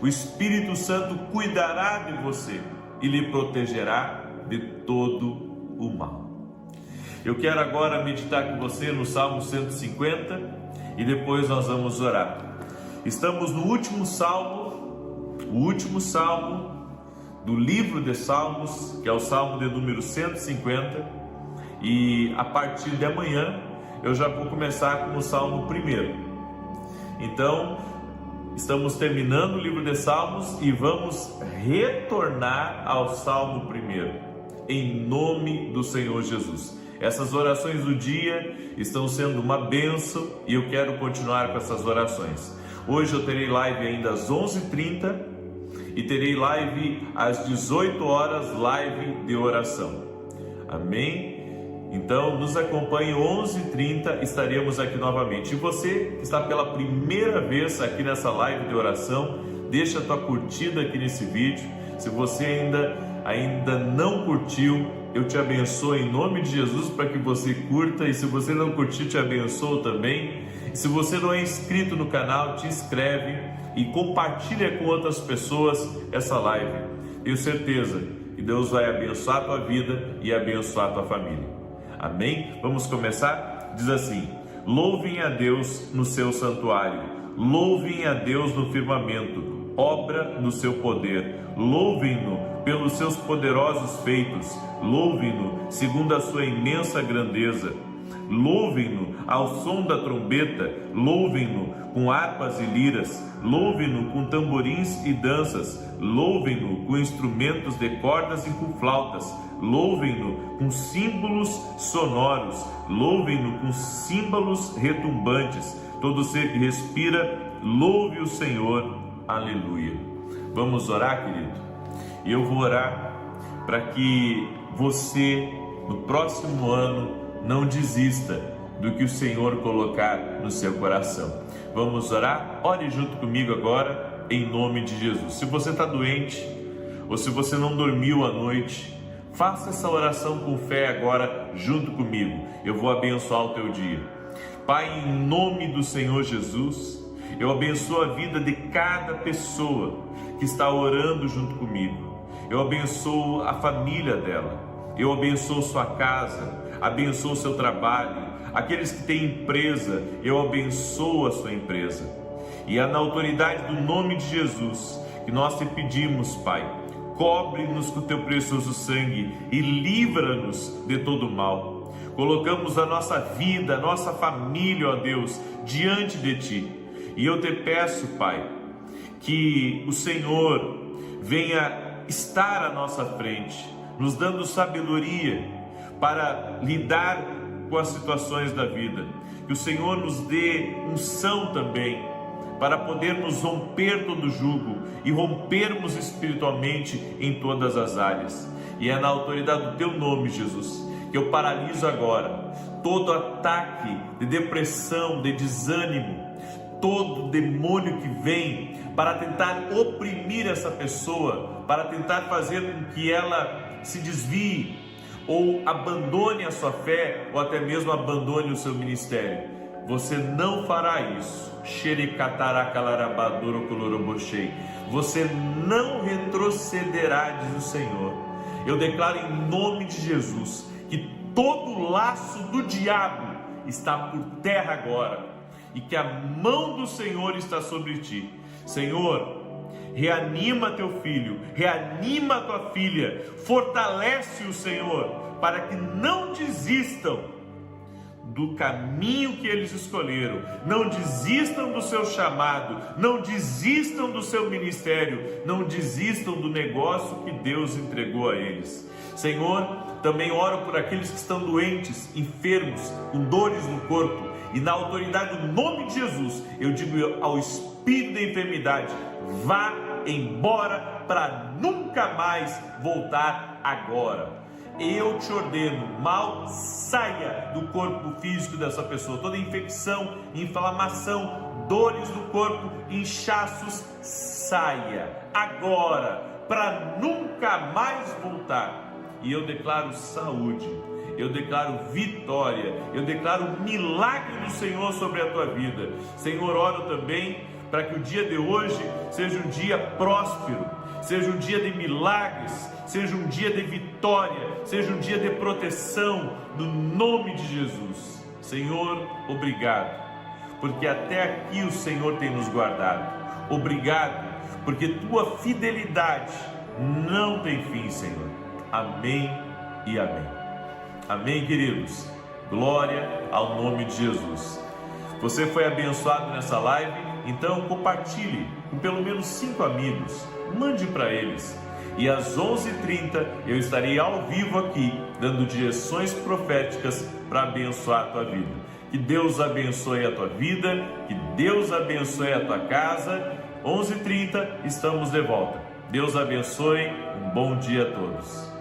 O Espírito Santo cuidará de você e lhe protegerá de todo o mal. Eu quero agora meditar com você no Salmo 150 e depois nós vamos orar. Estamos no último salmo, do livro de Salmos, que é o Salmo de número 150, e a partir de amanhã eu já vou começar com o Salmo 1. Então, estamos terminando o livro de Salmos e vamos retornar ao Salmo 1, em nome do Senhor Jesus. Essas orações do dia estão sendo uma bênção e eu quero continuar com essas orações. Hoje eu terei live ainda às 11h30 e terei live às 18 horas, live de oração. Amém? Então nos acompanhe, 11h30 estaremos aqui novamente. E você que está pela primeira vez aqui nessa live de oração, deixa a tua curtida aqui nesse vídeo. Se você ainda não curtiu, eu te abençoo em nome de Jesus para que você curta. E se você não curtiu, te abençoo também. E se você não é inscrito no canal, te inscreve e compartilha com outras pessoas essa live. Tenho certeza que Deus vai abençoar a tua vida e abençoar a tua família. Amém? Vamos começar? Diz assim: louvem a Deus no seu santuário, louvem a Deus no firmamento, obra do seu poder, louvem-no pelos seus poderosos feitos, louvem-no segundo a sua imensa grandeza, louvem-no ao som da trombeta, louvem-no com harpas e liras, louvem-no com tamborins e danças, louvem-no com instrumentos de cordas e com flautas, louvem-no com símbolos sonoros, louvem-no com símbolos retumbantes. Todo ser que respira, louve o Senhor. Aleluia. Vamos orar, querido? E eu vou orar para que você, no próximo ano, não desista do que o Senhor colocar no seu coração. Vamos orar? Ore junto comigo agora, em nome de Jesus. Se você está doente, ou se você não dormiu à noite, faça essa oração com fé agora junto comigo. Eu vou abençoar o teu dia. Pai, em nome do Senhor Jesus, eu abençoo a vida de cada pessoa que está orando junto comigo. Eu abençoo a família dela. Eu abençoo sua casa, abençoo seu trabalho. Aqueles que têm empresa, eu abençoo a sua empresa. E é na autoridade do nome de Jesus que nós te pedimos, Pai, cobre-nos com o teu precioso sangue e livra-nos de todo mal. Colocamos a nossa vida, a nossa família, ó Deus, diante de Ti. E eu te peço, Pai, que o Senhor venha estar à nossa frente, nos dando sabedoria para lidar com as situações da vida. Que o Senhor nos dê unção também, para podermos romper todo jugo e rompermos espiritualmente em todas as áreas. E é na autoridade do Teu nome, Jesus, que eu paraliso agora todo ataque de depressão, de desânimo, todo demônio que vem para tentar oprimir essa pessoa, para tentar fazer com que ela se desvie, ou abandone a sua fé, ou até mesmo abandone o seu ministério. Você não fará isso. Você não retrocederá, diz o Senhor. Eu declaro em nome de Jesus que todo laço do diabo está por terra agora e que a mão do Senhor está sobre ti. Senhor, reanima teu filho, reanima tua filha, fortalece o Senhor, para que não desistam do caminho que eles escolheram, não desistam do seu chamado, não desistam do seu ministério, não desistam do negócio que Deus entregou a eles. Senhor, também oro por aqueles que estão doentes, enfermos, com dores no corpo, e na autoridade do nome de Jesus, eu digo ao espírito da enfermidade: vá embora para nunca mais voltar agora. Eu te ordeno, mal saia do corpo físico dessa pessoa. Toda infecção, inflamação, dores no corpo, inchaços, saia agora, para nunca mais voltar. E eu declaro saúde, eu declaro vitória, eu declaro milagre do Senhor sobre a tua vida. Senhor, oro também para que o dia de hoje seja um dia próspero, seja um dia de milagres, seja um dia de vitória, seja um dia de proteção, no nome de Jesus. Senhor, obrigado, porque até aqui o Senhor tem nos guardado. Obrigado, porque tua fidelidade não tem fim, Senhor. Amém e amém. Amém, queridos. Glória ao nome de Jesus. Você foi abençoado nessa live? Então compartilhe com pelo menos 5 amigos. Mande para eles. E às 11h30 eu estarei ao vivo aqui dando direções proféticas para abençoar a tua vida. Que Deus abençoe a tua vida, que Deus abençoe a tua casa. 11h30 estamos de volta. Deus abençoe, um bom dia a todos.